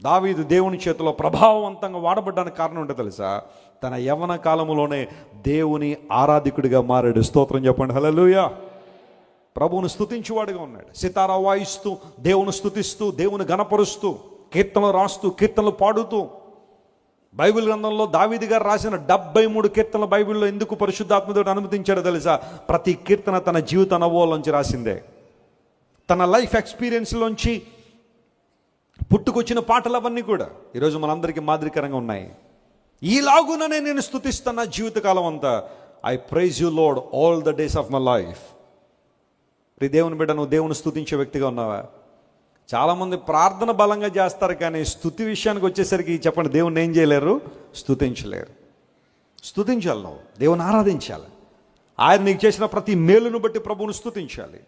దావీదు దేవుని చేతిలో ప్రభావవంతంగా వాడబడ్డానికి కారణం ఏంటో తెలుసా? తన యవ్వన కాలంలోనే దేవుని ఆరాధికుడిగా మారాడు. స్తోత్రం చెప్పండి, హల్లెలూయా. ప్రభువును స్తుతించేవాడుగా ఉన్నాడు. సితారా వాయిస్తూ, దేవుని స్తుతిస్తూ, దేవుని గణపరుస్తూ, కీర్తనలు రాస్తూ, కీర్తనలు పాడుతూ. బైబిల్ గ్రంథంలో దావీదు గారు రాసిన 73 కీర్తనలు బైబిల్లో ఎందుకు పరిశుద్ధాత్మదేవుడు అనుమతించాడో తెలుసా? ప్రతి కీర్తన తన జీవిత అనుభవాల్లోంచి రాసిందే. తన లైఫ్ ఎక్స్పీరియన్స్లోంచి పుట్టుకొచ్చిన పాటలు అవన్నీ కూడా ఈరోజు మనందరికీ మాదిరికరంగా ఉన్నాయి. ఈలాగుననే నేను స్తుతిస్తున్న జీవితకాలం అంతా. I praise you Lord all the days of my life. దేవుని బిడ్డ, నువ్వు దేవుని స్తుతించే వ్యక్తిగా ఉన్నావా? చాలామంది ప్రార్థన బలంగా చేస్తారు, కానీ స్తుతి విషయానికి వచ్చేసరికి చెప్పండి, దేవుని ఏం చేయలేరు? స్తుతించలేరు. స్తుతించాలి, నువ్వు దేవుని ఆరాధించాలి. ఆయన నీకు చేసిన ప్రతి మేలును బట్టి ప్రభువును స్తుతించాలి.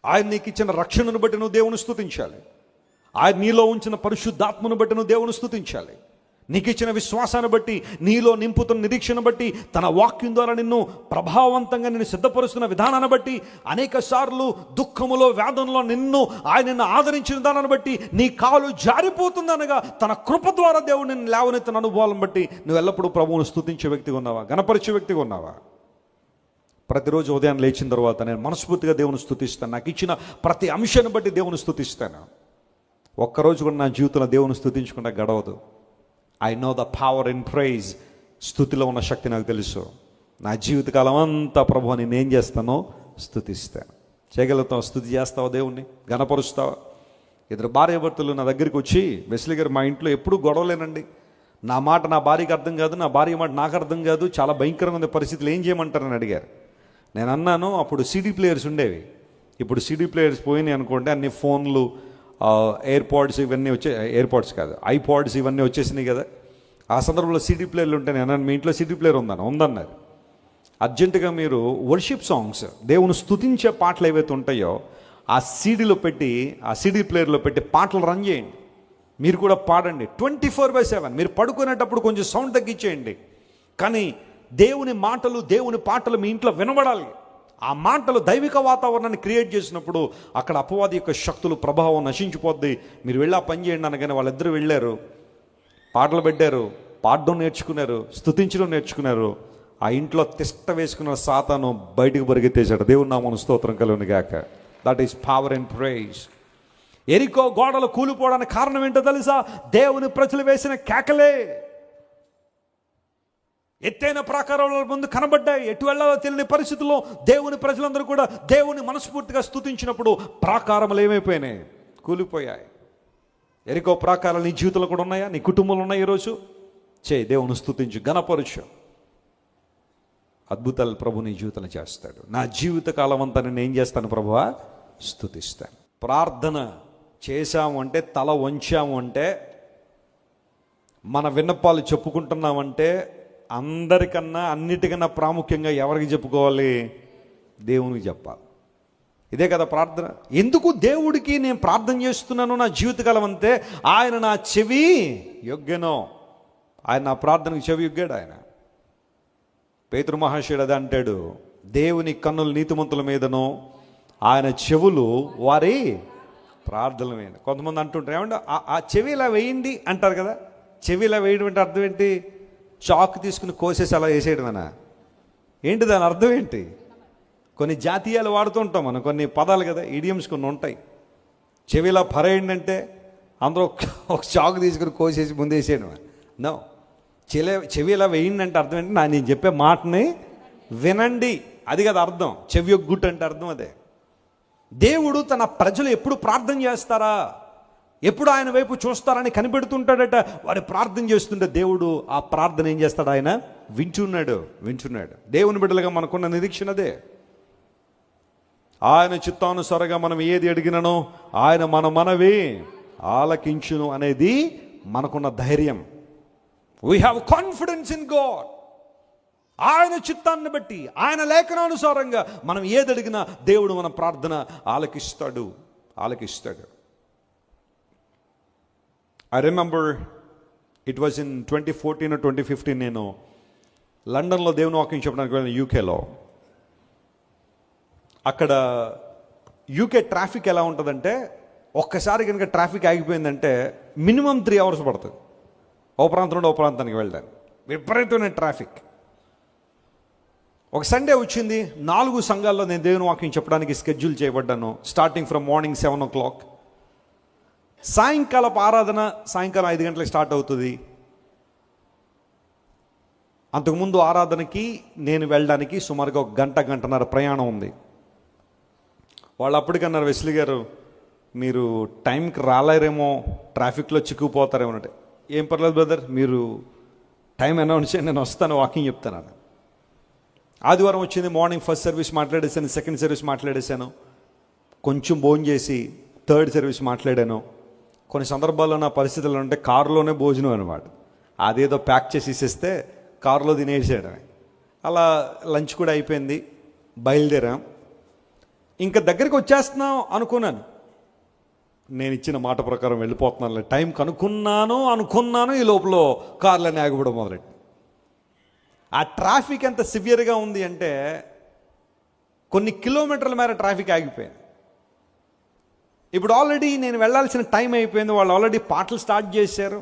ఆయన నీకు ఇచ్చిన రక్షణను బట్టి నువ్వు దేవుని స్తుతించాలి. ఆయన నీలో ఉంచిన పరిశుద్ధాత్మను బట్టి నువ్వు దేవుని స్తుతించాలి. నీకు ఇచ్చిన విశ్వాసాన్ని బట్టి, నీలో నింపుతున్న నిరీక్షను బట్టి, తన వాక్యం ద్వారా నిన్ను ప్రభావవంతంగా నిన్ను సిద్ధపరుస్తున్న విధానాన్ని బట్టి, అనేక సార్లు దుఃఖములో వేదనలో ఆయన ఆదరించిన దానాన్ని బట్టి నీ కాలు జారిపోతుందనగా తన కృప ద్వారా దేవుడు నిన్ను లేవనెత్తిన అనుభవాలను బట్టి నువ్వు ఎల్లప్పుడూ ప్రభువును స్తుతించే వ్యక్తిగా ఉన్నావా? గణపరిచే వ్యక్తిగా ఉన్నావా? ప్రతిరోజు ఉదయం లేచిన తర్వాత నేను మనస్ఫూర్తిగా దేవుని స్తుతిస్తాను. నాకు ఇచ్చిన ప్రతి అంశాన్ని బట్టి దేవుని స్తుతిస్తాను. ఒక్కరోజు కూడా నా జీవితంలో దేవుని స్తుతించకుండా గడవదు. I know the power in praise. స్తుతిలో ఉన్న శక్తి నాకు తెలుసు. నా జీవితకాలం అంతా ప్రభువా నేనేం చేస్తానో స్తుతిస్తాను. చేయగలుగుతావు? స్తుతి చేస్తావా? దేవుణ్ణి గణపరుస్తావా? ఇద్దరు భార్యాభర్తలు నా దగ్గరికి వచ్చి, వెస్లీ గారు మా ఇంట్లో ఎప్పుడూ గొడవలేనండి, నా మాట నా భార్యకి అర్థం కాదు, నా భార్య మాట నాకు అర్థం కాదు, చాలా భయంకరంగా ఉంది పరిస్థితులు, ఏం చేయమంటారని అడిగారు. నేను అన్నాను, అప్పుడు సీడీ ప్లేయర్స్ ఉండేవి, ఇప్పుడు సీడీ ప్లేయర్స్ పోయినాయి అనుకోండి, అన్ని ఫోన్లు, ఎయిర్పాడ్స్ ఇవన్నీ ఎయిర్పాడ్స్ కాదు, ఐపాడ్స్ ఇవన్నీ వచ్చేసినాయి కదా. ఆ సందర్భంలో సీడీ ప్లేయర్లు ఉంటే నేను మీ ఇంట్లో సీడీ ప్లేయర్ ఉందన్నారు. అర్జెంటుగా మీరు వర్షిప్ సాంగ్స్, దేవుని స్తుతించే పాటలు ఏవైతే ఉంటాయో ఆ సీడీలో పెట్టి, ఆ సీడీ ప్లేయర్లో పెట్టి పాటలు రన్ చేయండి. మీరు కూడా పాడండి 24/7. మీరు పడుకునేటప్పుడు కొంచెం సౌండ్ తగ్గించేయండి, కానీ దేవుని మాటలు, దేవుని పాటలు మీ ఇంట్లో వినబడాలి. ఆ మాటలు దైవిక వాతావరణాన్ని క్రియేట్ చేసినప్పుడు అక్కడ అపవాది యొక్క శక్తులు, ప్రభావం నశించిపోద్ది. మీరు వెళ్ళి ఆ పని చేయండి అనగానే వాళ్ళిద్దరూ వెళ్ళారు, పాటలు పెట్టారు, పాడడం నేర్చుకున్నారు, స్తుతించడం నేర్చుకున్నారు. ఆ ఇంట్లో తిష్ట వేసుకున్న సాతాను బయటకు పరిగెత్తేశాడు. దేవుని నామమున స్తోత్రం కలుగును గాక. That is power and praise. ఎరికో గోడలు కూలిపోవడానికి కారణం ఏంటో తెలుసా? దేవుని ప్రజలు వేసిన కేకలే. ఎత్తైన ప్రాకారాల ముందు కనబడ్డాయి, ఎటు వెళ్ళాలో తెలియని పరిస్థితుల్లో దేవుని ప్రజలందరూ కూడా దేవుని మనస్ఫూర్తిగా స్తుతించినప్పుడు ప్రాకారములు ఏమైపోయినాయి? కూలిపోయాయి. ఎరికో ప్రాకారాలు నీ జీవితంలో కూడా ఉన్నాయా? నీ కుటుంబంలో ఉన్నాయి? ఈరోజు దేవుని స్తుతించు, గణపరచు. అద్భుతాలు ప్రభు నీ జీవితంలో చేస్తాడు. నా జీవిత కాలం అంతా నేను ఏం చేస్తాను? ప్రభువా స్తుతిస్తాను. ప్రార్థన చేశాము అంటే, తల వంచాము అంటే, మన విన్నపాలు చెప్పుకుంటున్నామంటే, అందరికన్నా అన్నిటికన్నా ప్రాముఖ్యంగా ఎవరికి చెప్పుకోవాలి? దేవునికి చెప్పాలి. ఇదే కదా ప్రార్థన. ఎందుకు దేవుడికి నేను ప్రార్థన చేస్తున్నాను నా జీవితకాలం అంతే? ఆయన నా చెవి యొగ్గెనో, ఆయన నా ప్రార్థనకు చెవి యొగ్గాడు. ఆయన పేతురు మహాశయుడు అదే అంటాడు, దేవుని కన్నులు నీతిమంతుల మీదను, ఆయన చెవులు వారి ప్రార్థనల మీద. కొంతమంది అంటుంటారు, ఏమంటే ఆ చెవి ఇలా వేయండి అంటారు కదా. చెవి ఇలా వేయడం అంటే అర్థం ఏంటి? చాక్ తీసుకుని కోసేసి అలా వేసేయడమేనా? ఏంటి దాని అర్థం ఏంటి? కొన్ని జాతీయాలు వాడుతూ ఉంటాం మనం, కొన్ని పదాలు కదా, ఈడియమ్స్ కొన్ని ఉంటాయి. చెవిలా పరేయండి అంటే అందరూ ఒక చాకు తీసుకుని కోసేసి ముందేసేయడం. నో, చెవి ఇలా వేయండి అంటే అర్థం ఏంటి? నేను చెప్పే మాటని వినండి, అది కదా అర్థం. చెవి యొక్క గుట్టు అంటే అర్థం అదే. దేవుడు తన ప్రజలు ఎప్పుడు ప్రార్థన చేస్తారా, ఎప్పుడు ఆయన వైపు చూస్తారని కనిపెడుతుంటాడట. వాడు ప్రార్థన చేస్తుంటే దేవుడు ఆ ప్రార్థన ఏం చేస్తాడు? ఆయన వింటున్నాడు. దేవుని బిడ్డలుగా మనకున్న నిరీక్షణ అదే. ఆయన చిత్తానుసారంగా మనం ఏది అడిగిననో ఆయన మనవి ఆలకించును అనేది మనకున్న ధైర్యం. We have confidence in God. ఆయన చిత్తాన్ని బట్టి, ఆయన లేఖనానుసారంగా మనం ఏది అడిగినా దేవుడు మన ప్రార్థన ఆలకిస్తాడు. I remember it was in 2014 or 2015, నేను లండన్లో దేవుని వాక్యం చెప్పడానికి వెళ్ళిన, యూకేలో. అక్కడ యూకే ట్రాఫిక్ ఎలా ఉంటుందంటే, ఒక్కసారి కనుక ట్రాఫిక్ ఆగిపోయిందంటే మినిమం 3 అవర్స్ పడుతుంది ఓ ప్రాంతం నుండి ఓ ప్రాంతానికి వెళ్ళడానికి. విపరీతమైన ట్రాఫిక్. ఒక సండే వచ్చింది, 4 సంఘాల్లో నేను దేవుని వాక్యం చెప్పడానికి స్కెడ్యూల్ చేయబడ్డాను. Starting from morning 7 o'clock. సాయంకాలపు ఆరాధన సాయంకాలం 5 గంటలకు స్టార్ట్ అవుతుంది. అంతకుముందు ఆరాధనకి నేను వెళ్ళడానికి సుమారుగా 1 గంటన్నర ప్రయాణం ఉంది. వాళ్ళు అప్పటికన్నారు, వెస్లీ గారు మీరు టైంకి రాలేరేమో, ట్రాఫిక్లో చిక్కుపోతారేమో అంటే, ఏం పర్లేదు బ్రదర్, మీరు టైం అనౌన్స్ చేయండి, నేను వస్తాను, వాకింగ్ చెప్తాను. ఆదివారం వచ్చింది, మార్నింగ్ ఫస్ట్ సర్వీస్ మాట్లాడేశాను, సెకండ్ సర్వీస్ మాట్లాడేశాను, కొంచెం భోజనం చేసి థర్డ్ సర్వీస్ మాట్లాడాను. కొన్ని సందర్భాల్లో నా పరిస్థితులు అంటే కారులోనే భోజనం అనమాట. అదేదో ప్యాక్ చేసి ఇసేస్తే కారులో తినేసేయడమే. అలా లంచ్ కూడా అయిపోయింది, బయలుదేరాం. ఇంకా దగ్గరికి వచ్చేస్తున్నాం అనుకున్నాను. నేను ఇచ్చిన మాట ప్రకారం వెళ్ళిపోతున్నాను, టైం అనుకున్నాను. ఈ లోపల కార్లన్నీ ఆగిపోవడం మొదలెట్టి. ఆ ట్రాఫిక్ ఎంత సివియర్గా ఉంది అంటే కొన్ని కిలోమీటర్ల మేర ట్రాఫిక్ ఆగిపోయింది. ఇప్పుడు ఆల్రెడీ నేను వెళ్ళాల్సిన టైం అయిపోయింది, వాళ్ళు ఆల్రెడీ పాటలు స్టార్ట్ చేశారు.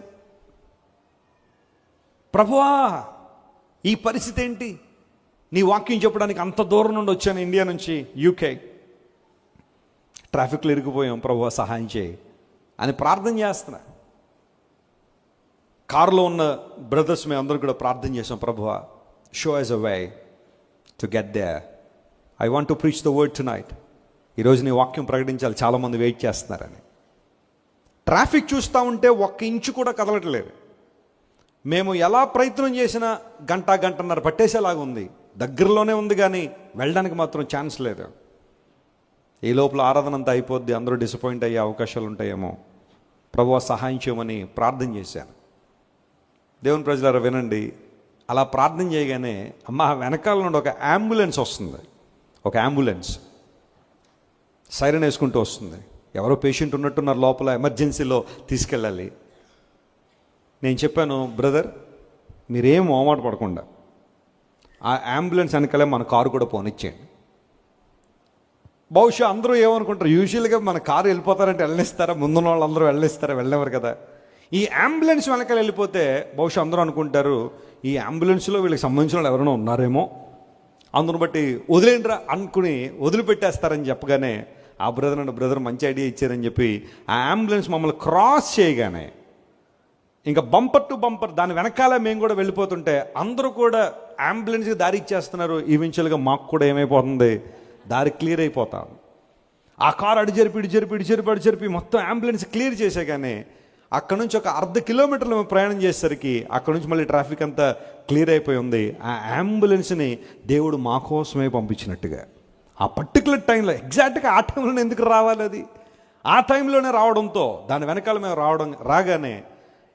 ప్రభువా ఈ పరిస్థితి ఏంటి, నీ వాక్యం చెప్పడానికి అంత దూరం నుండి వచ్చాను, ఇండియా నుంచి యూకే, ట్రాఫిక్లో ఇరిగిపోయాం, ప్రభువా సహాయం చేయి అని ప్రార్థన చేస్తున్నా. కారులో ఉన్న బ్రదర్స్ మేము అందరూ కూడా ప్రార్థన చేసాం, ప్రభువా show as a way to get there. I want to preach the word tonight. ఈరోజు నీ వాక్యం ప్రకటించాలి, చాలామంది వెయిట్ చేస్తున్నారని. ట్రాఫిక్ చూస్తూ ఉంటే 1 ఇంచు కూడా కదలట్లేదు. మేము ఎలా ప్రయత్నం చేసినా గంటన్నర పట్టేసేలాగా ఉంది. దగ్గరలోనే ఉంది కానీ వెళ్ళడానికి మాత్రం ఛాన్స్ లేదు. ఈ లోపల ఆరాధన అంతా అయిపోద్ది, అందరూ డిసప్పాయింట్ అయ్యే అవకాశాలు ఉంటాయేమో. ప్రభువా సహాయం చేయమని ప్రార్థన చేశాను. దేవుని ప్రజలారా వినండి, అలా ప్రార్థన చేయగానే అమ్మ వెనకాల నుండి ఒక అంబులెన్స్ వస్తుంది. ఒక అంబులెన్స్ సైరన్ వేసుకుంటూ వస్తుంది. ఎవరో పేషెంట్ ఉన్నట్టున్నారు లోపల, ఎమర్జెన్సీలో తీసుకెళ్ళాలి. నేను చెప్పాను, బ్రదర్ మీరేం మొహమాట పడకుండా ఆ అంబులెన్స్ వెనకాలే మన కారు కూడా పోనిచ్చేయండి. బహుశా అందరూ ఏమనుకుంటారు, యూజువల్గా మన కారు వెళ్ళిపోతారంటే వెళ్ళనిస్తారా, ముందున్న వాళ్ళందరూ వెళ్ళనిస్తారా, వెళ్ళేవారు కదా. ఈ అంబులెన్స్ వెనకాల వెళ్ళిపోతే బహుశా అందరూ అనుకుంటారు ఈ అంబులెన్స్లో వీళ్ళకి సంబంధించిన వాళ్ళు ఎవరైనా ఉన్నారేమో, అందును బట్టి వదిలేండిరా అనుకుని వదిలిపెట్టేస్తారని చెప్పగానే ఆ బ్రదర్ మంచి ఐడియా ఇచ్చారని చెప్పి ఆ అంబులెన్స్ మమ్మల్ని క్రాస్ చేయగానే ఇంకా బంపర్ టు బంపర్ దాని వెనకాల మేము కూడా వెళ్ళిపోతుంటే అందరూ కూడా అంబులెన్స్కి దారి ఇచ్చేస్తున్నారు. ఈవెన్చువల్గా మాకు కూడా ఏమైపోతుంది, దారి క్లియర్ అయిపోతాం. ఆ కారు అడి జరిపి మొత్తం అంబులెన్స్ క్లియర్ చేసాగానే అక్కడ నుంచి ఒక 1/2 కిలోమీటర్లు మేము ప్రయాణం చేసేసరికి అక్కడ నుంచి మళ్ళీ ట్రాఫిక్ అంతా క్లియర్ అయిపోయి ఉంది. ఆ అంబులెన్స్ని దేవుడు మా కోసమే పంపించినట్టుగా ఆ పర్టికులర్ టైంలో, ఎగ్జాక్ట్గా ఆ టైంలోనే ఎందుకు రావాలి, అది ఆ టైంలోనే రావడంతో దాని వెనకాల మేము రాగానే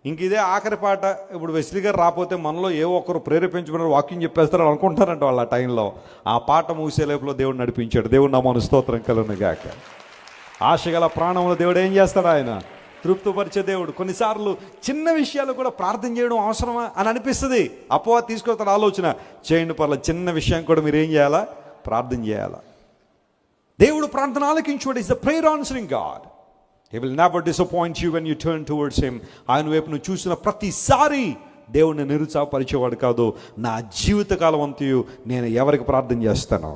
ఇంక ఇదే ఆఖరి పాట. ఇప్పుడు వెస్లీ గారు రాకపోతే మనలో ఏ ఒక్కరు ప్రేరేపించుకున్నారు, వాకింగ్ చెప్పేస్తారు అనుకుంటారంట వాళ్ళు. ఆ టైంలో ఆ పాట మూసే లేపులో దేవుడు నడిపించాడు. దేవుడు నామమున స్తోత్రం కలుగును గాక. ఆశగల ప్రాణంలో దేవుడు ఏం చేస్తాడు, ఆయన తృప్తిపరిచే దేవుడు. కొన్నిసార్లు చిన్న విషయాలు కూడా ప్రార్థన చేయడం అవసరమా అని అనిపిస్తుంది. అపవాది తీసుకొస్తాడు ఆలోచన, చేయండి పర్లేదు, చిన్న విషయం కూడా మీరు ఏం చేయాలా, ప్రార్థన చేయాలా. దేవుడు ప్రార్థన ఆలకించువాడు. Is the prayer answering God. He will never disappoint you when you turn towards him. ఆయన వైపు నువ్వు చూసిన ప్రతిసారి దేవుడిని నిరుత్సాహపరిచేవాడు కాదు. నా జీవితకాలం అంతయు నేను ఎవరికి ప్రార్థన చేస్తాను,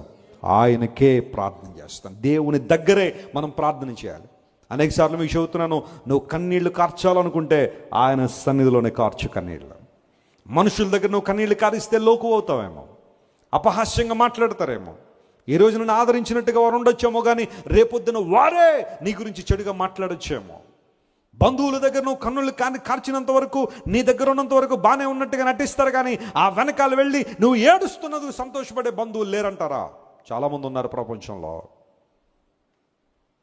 ఆయనకే ప్రార్థన చేస్తాను. దేవుని దగ్గరే మనం ప్రార్థన చేయాలి. అనేక సార్లు మీకు చెబుతున్నాను, నువ్వు కన్నీళ్లు కార్చాలనుకుంటే ఆయన సన్నిధిలోనే కార్చు కన్నీళ్ళు. మనుషుల దగ్గర నువ్వు కన్నీళ్లు కారిస్తే లోకు అవుతావేమో, అపహాస్యంగా మాట్లాడతారేమో, ఈ రోజు నన్ను ఆదరించినట్టుగా వారు ఉండొచ్చేమో, కానీ రేపొద్దున వారే నీ గురించి చెడుగా మాట్లాడొచ్చేమో. బంధువుల దగ్గర నువ్వు కన్నులు కార్చినంత వరకు, నీ దగ్గర ఉన్నంత వరకు బాగానే ఉన్నట్టుగా నటిస్తారు, కానీ ఆ వెనకాల వెళ్ళి నువ్వు ఏడుస్తున్నది సంతోషపడే బంధువులు లేరంటారా? చాలామంది ఉన్నారు ప్రపంచంలో.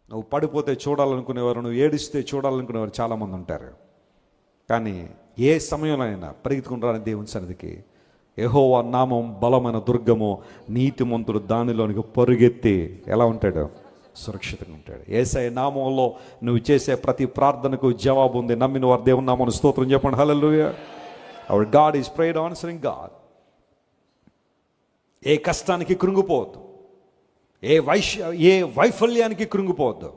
నువ్వు పడిపోతే చూడాలనుకునేవారు, నువ్వు ఏడిస్తే చూడాలనుకునేవారు చాలామంది ఉంటారు. కానీ ఏ సమయంలో అయినా పరిగెత్తుకుని రాని దేవుని సన్నిధికి, యెహోవా నామం బలమైన దుర్గము, నీతిమంతుడు దానిలోనికి పరుగెత్తి ఎలా ఉంటాడు, సురక్షితంగా ఉంటాడు. యేసయ్య నామంలో నువ్వు చేసే ప్రతి ప్రార్థనకు జవాబు ఉంది. నమ్మిన వారు దేవుని నామమున స్తోత్రం చెప్పండి. Hallelujah. Our God is prayer answering God. ఏ కష్టానికి కృంగిపోవద్దు, ఏ వైఫల్యానికి కృంగిపోవద్దు.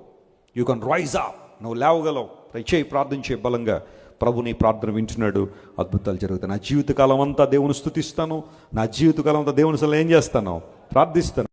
You can rise up. నువ్వు లేవగలవు, చేయి, ప్రార్థన చేయి బలంగా. ప్రభు నీ ప్రార్థన వింటున్నాడు, అద్భుతాలు జరుగుతాయి. నా జీవితకాలం అంతా దేవుని స్తుతిస్తాను, నా జీవితకాలం అంతా దేవుని అసలు ఏం చేస్తాను, ప్రార్థిస్తాను.